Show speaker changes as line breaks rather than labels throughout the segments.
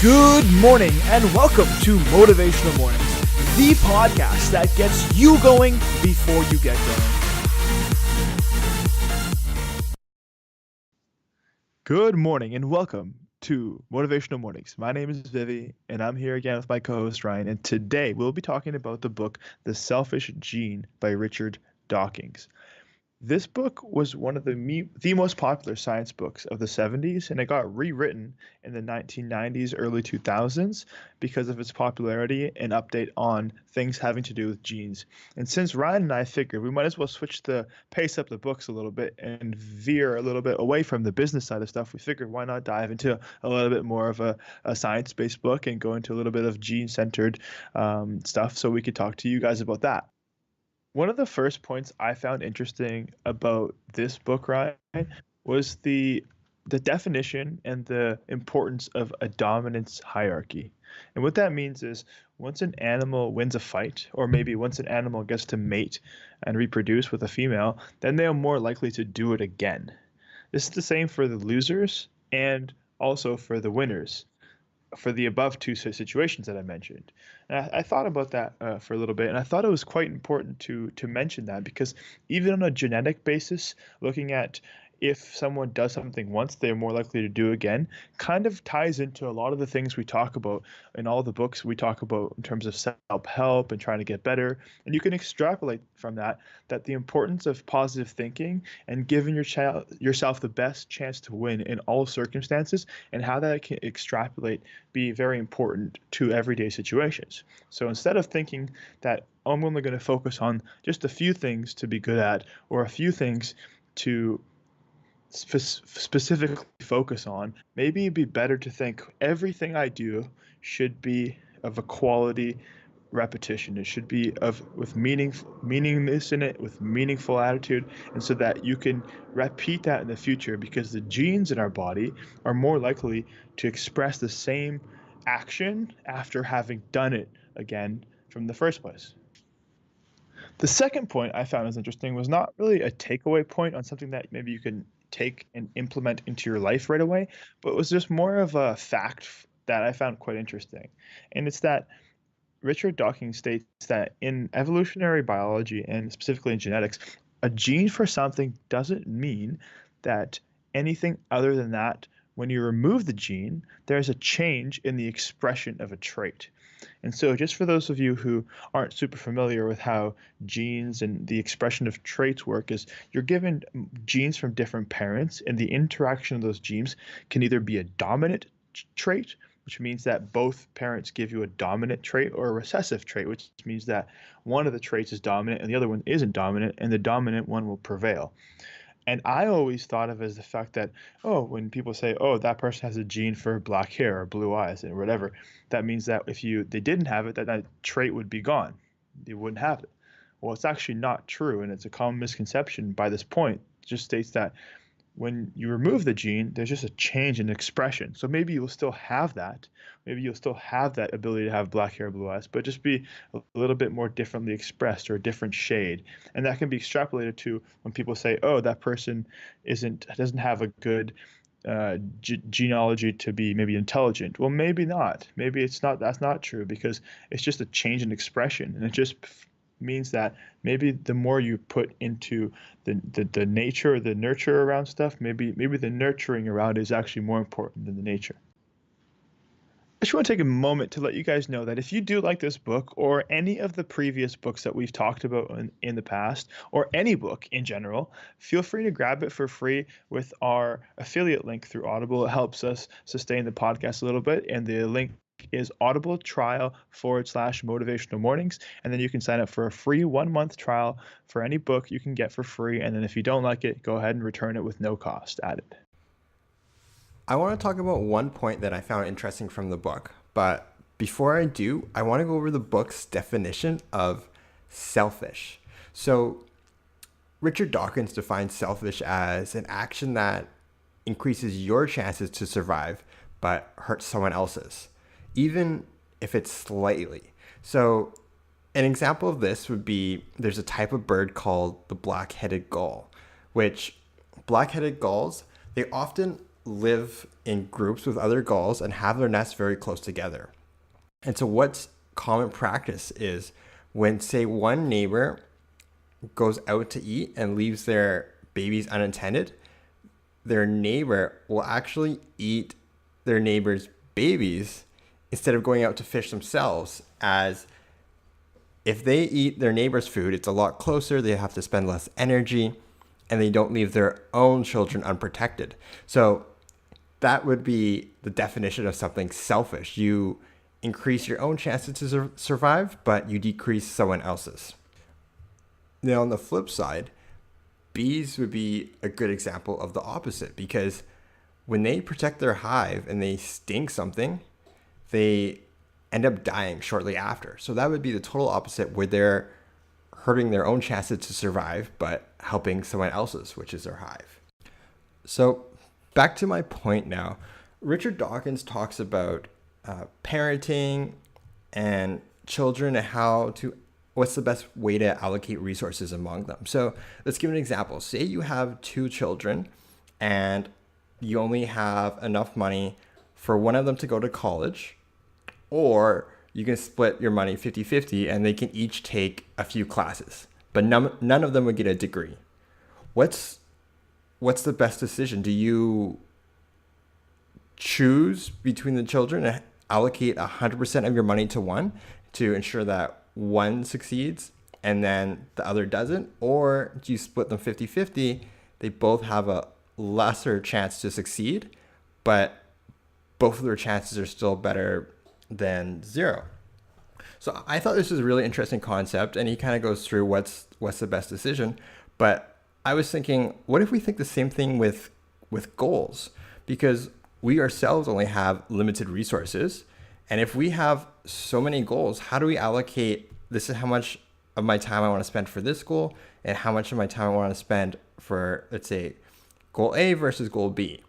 Good morning and welcome to Motivational Mornings, the podcast that gets you going before you get going. Good morning and welcome to Motivational Mornings. My name is Vivi and I'm here again with my co-host Ryan, and today we'll be talking about the book The Selfish Gene by Richard Dawkins. This book was one of the most popular science books of the 70s, and it got rewritten in the 1990s, early 2000s because of its popularity and update on things having to do with genes. And since Ryan and I figured we might as well switch the pace up the books a little bit and veer a little bit away from the business side of stuff, we figured why not dive into a little bit more of a science-based book and go into a little bit of gene-centered stuff so we could talk to you guys about that. One of the first points I found interesting about this book, Ryan, was the definition and the importance of a dominance hierarchy. And what that means is once an animal wins a fight, or maybe once an animal gets to mate and reproduce with a female, then they are more likely to do it again. This is the same for the losers and also for the winners, for the above two situations that I mentioned. And I thought about that for a little bit, and I thought it was quite important to mention that because even on a genetic basis, looking at if someone does something once, they're more likely to do again, kind of ties into a lot of the things we talk about in all the books we talk about in terms of self-help and trying to get better. And you can extrapolate from that the importance of positive thinking and giving yourself the best chance to win in all circumstances, and how that can extrapolate be very important to everyday situations. So instead of thinking that I'm only going to focus on just a few things to be good at or a few things to specifically focus on, maybe it'd be better to think everything I do should be of a quality repetition. It should be with meaningness in it, with meaningful attitude, and so that you can repeat that in the future, because the genes in our body are more likely to express the same action after having done it again from the first place. The second point I found was interesting was not really a takeaway point on something that maybe you can take and implement into your life right away, but it was just more of a fact that I found quite interesting. And it's that Richard Dawkins states that in evolutionary biology, and specifically in genetics, a gene for something doesn't mean that anything other than that, when you remove the gene, there's a change in the expression of a trait. And so just for those of you who aren't super familiar with how genes and the expression of traits work, is you're given genes from different parents, and the interaction of those genes can either be a dominant trait, which means that both parents give you a dominant trait, or a recessive trait, which means that one of the traits is dominant and the other one isn't dominant, and the dominant one will prevail. And I always thought of it as the fact that, oh, when people say, oh, that person has a gene for black hair or blue eyes and whatever, that means that if they didn't have it, that trait would be gone. They wouldn't have it. Well, it's actually not true, and it's a common misconception by this point. It just states that when you remove the gene, there's just a change in expression. So maybe you'll still have that. Maybe you'll still have that ability to have black hair, blue eyes, but just be a little bit more differently expressed, or a different shade. And that can be extrapolated to when people say, oh, that person doesn't have a good genealogy to be maybe intelligent. Well, maybe not. Maybe that's not true, because it's just a change in expression, and it just means that maybe the more you put into the nature or the nurture around stuff, maybe the nurturing around is actually more important than the nature. I just want to take a moment to let you guys know that if you do like this book, or any of the previous books that we've talked about in the past, or any book in general, feel free to grab it for free with our affiliate link through Audible. It helps us sustain the podcast a little bit, and the link is audibletrial.com/motivational mornings, and then you can sign up for a free 1-month trial for any book you can get for free, and then if you don't like it, go ahead and return it with no cost added.
I want to talk about one point that I found interesting from the book, but before I do, I want to go over the book's definition of selfish. So Richard Dawkins defines selfish as an action that increases your chances to survive but hurts someone else's, even if it's slightly. So an example of this would be, there's a type of bird called the black-headed gull, which black-headed gulls, they often live in groups with other gulls and have their nests very close together. And so what's common practice is when, say, one neighbor goes out to eat and leaves their babies unattended, their neighbor will actually eat their neighbor's babies instead of going out to fish themselves, as if they eat their neighbor's food, it's a lot closer, they have to spend less energy, and they don't leave their own children unprotected. So that would be the definition of something selfish. You increase your own chances to survive, but you decrease someone else's. Now, on the flip side, bees would be a good example of the opposite, because when they protect their hive and they sting something, they end up dying shortly after. So that would be the total opposite, where they're hurting their own chances to survive, but helping someone else's, which is their hive. So back to my point now, Richard Dawkins talks about parenting and children and what's the best way to allocate resources among them. So let's give an example. Say you have 2 children and you only have enough money for one of them to go to college, or you can split your money 50-50 and they can each take a few classes, but none of them would get a degree. What's the best decision? Do you choose between the children and allocate 100% of your money to one to ensure that one succeeds and then the other doesn't? Or do you split them 50-50? They both have a lesser chance to succeed, but both of their chances are still better than 0. So I thought this was a really interesting concept, and he kind of goes through what's the best decision. But I was thinking, what if we think the same thing with goals? Because we ourselves only have limited resources. And if we have so many goals, how do we allocate, this is how much of my time I want to spend for this goal, and how much of my time I want to spend for, let's say, goal A versus goal B?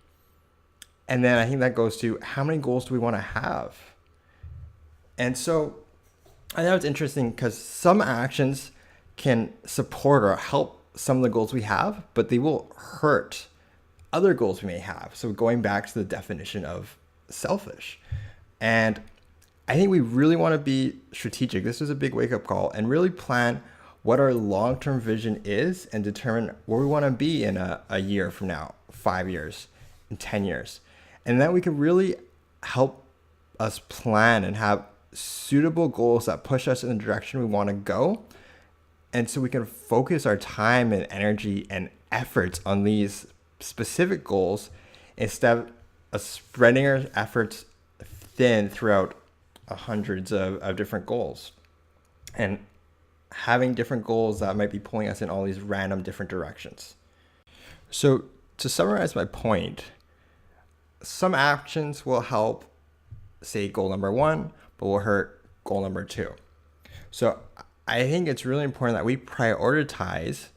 And then I think that goes to, how many goals do we want to have? And so I thought it's interesting because some actions can support or help some of the goals we have, but they will hurt other goals we may have. So going back to the definition of selfish. And I think we really want to be strategic. This is a big wake-up call, and really plan what our long-term vision is and determine where we want to be in a year from now, 5 years, and 10 years. And then we can really help us plan and have suitable goals that push us in the direction we want to go. And so we can focus our time and energy and efforts on these specific goals instead of spreading our efforts thin throughout hundreds of different goals and having different goals that might be pulling us in all these random different directions. So to summarize my point, some actions will help, say, goal number 1, but will hurt goal number 2. So I think it's really important that we prioritize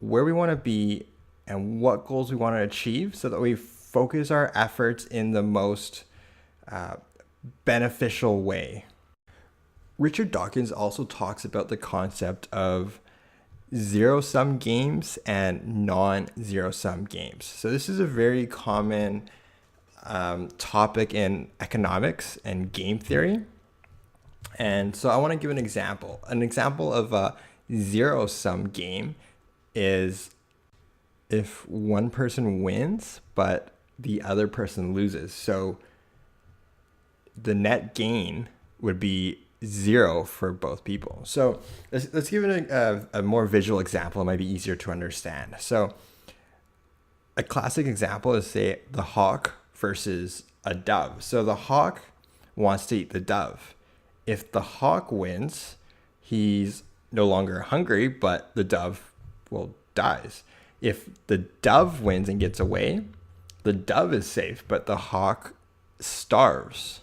where we want to be and what goals we want to achieve, so that we focus our efforts in the most beneficial way. Richard Dawkins also talks about the concept of zero-sum games and non-zero-sum games. So this is a very common topic in economics and game theory. And so I want to give an example. An example of a zero-sum game is if one person wins, but the other person loses. So the net gain would be 0 for both people. So let's give it a more visual example. It might be easier to understand. So a classic example is, say, the hawk versus a dove. So the hawk wants to eat the dove. If the hawk wins, he's no longer hungry, but the dove, well, dies. If the dove wins and gets away, the dove is safe, but the hawk starves.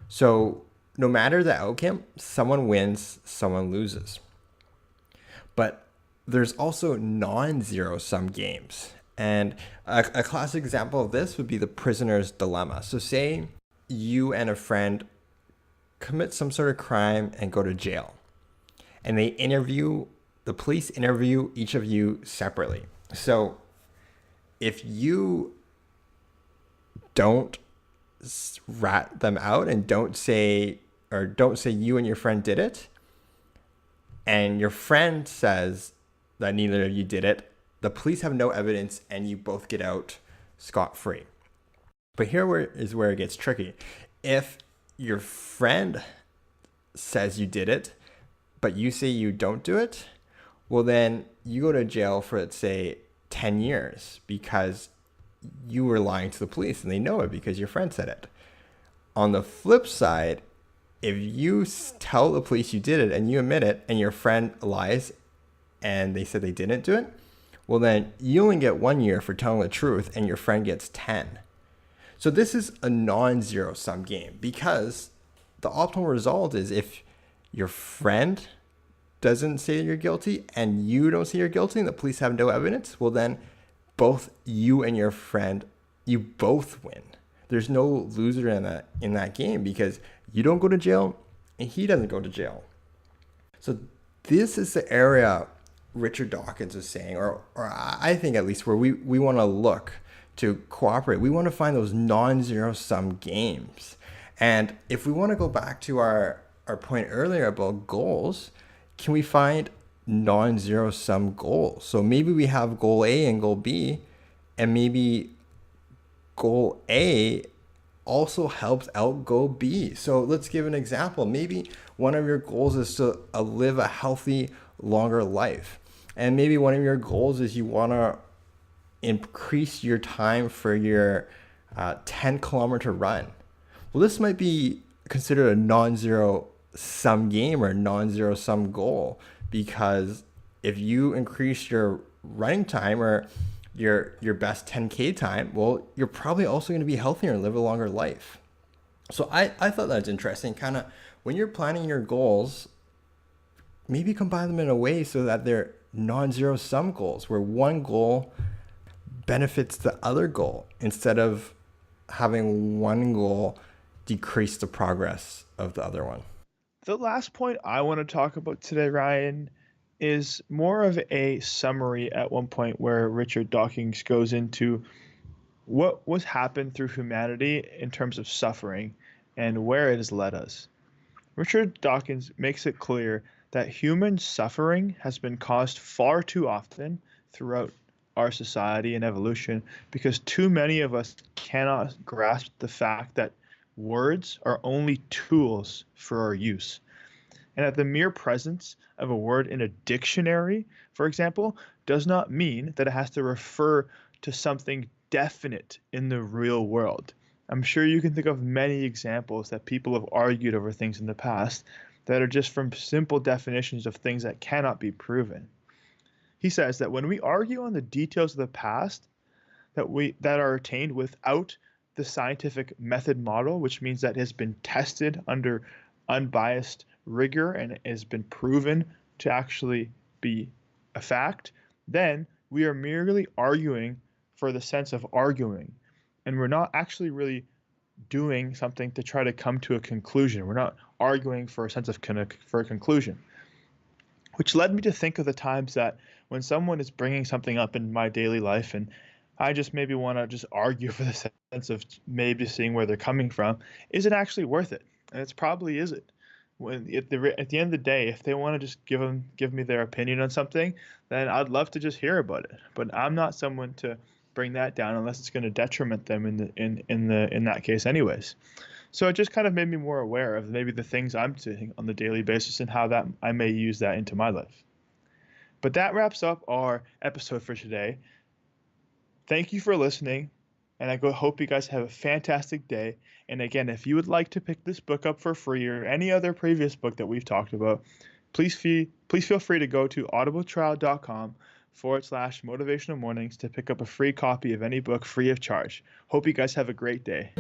So no matter the outcome, someone wins, someone loses. But there's also non-zero-sum games. And a classic example of this would be the prisoner's dilemma. So say you and a friend commit some sort of crime and go to jail. And the police interview each of you separately. So if you don't rat them out and don't say you and your friend did it, and your friend says that neither of you did it, the police have no evidence and you both get out scot-free. But is where it gets tricky. If your friend says you did it, but you say you don't do it, well, then you go to jail for, let's say, 10 years because you were lying to the police and they know it because your friend said it. On the flip side, if you tell the police you did it and you admit it and your friend lies and they said they didn't do it, well, then you only get 1 year for telling the truth and your friend gets 10. So this is a non-zero sum game because the optimal result is if your friend doesn't say you're guilty and you don't say you're guilty and the police have no evidence, well, then both you and your friend, you both win. There's no loser in that game because you don't go to jail and he doesn't go to jail. So this is the area Richard Dawkins is saying, or I think at least, where we want to look to cooperate. We want to find those non-zero sum games. And if we want to go back to our point earlier about goals, can we find non-zero sum goals? So maybe we have goal A and goal B, and maybe goal A also helps out goal B. So let's give an example. Maybe one of your goals is to live a healthy, longer life. And maybe one of your goals is you want to increase your time for your 10-kilometer run. Well, this might be considered a non-zero sum game or non-zero sum goal, because if you increase your running time or your best 10K time, well, you're probably also going to be healthier and live a longer life. So I thought that was interesting. Kind of when you're planning your goals, maybe combine them in a way so that they're non-zero sum goals, where one goal benefits the other goal instead of having one goal decrease the progress of the other one.
The last point I want to talk about today, Ryan, is more of a summary at one point where Richard Dawkins goes into what was happened through humanity in terms of suffering and where it has led us. Richard Dawkins makes it clear that human suffering has been caused far too often throughout our society and evolution because too many of us cannot grasp the fact that words are only tools for our use. And that the mere presence of a word in a dictionary, for example, does not mean that it has to refer to something definite in the real world. I'm sure you can think of many examples that people have argued over things in the past that are just from simple definitions of things that cannot be proven. He says that when we argue on the details of the past that are attained without the scientific method model, which means that it has been tested under unbiased rigor and has been proven to actually be a fact, then we are merely arguing for the sense of arguing. And we're not actually really doing something to try to come to a conclusion. We're not arguing for a sense of for a conclusion. Which led me to think of the times that when someone is bringing something up in my daily life and I just maybe want to just argue for the sense of maybe seeing where they're coming from, is it actually worth it? And it's probably isn't. When at the end of the day, if they want to just give me their opinion on something, then I'd love to just hear about it. But I'm not someone to bring that down unless it's going to detriment them in that case anyways. So it just kind of made me more aware of maybe the things I'm doing on the daily basis and how that I may use that into my life. But that wraps up our episode for today. Thank you for listening, and I hope you guys have a fantastic day. And again, if you would like to pick this book up for free or any other previous book that we've talked about, please feel free to go to audibletrial.com/motivational mornings to pick up a free copy of any book free of charge. Hope you guys have a great day.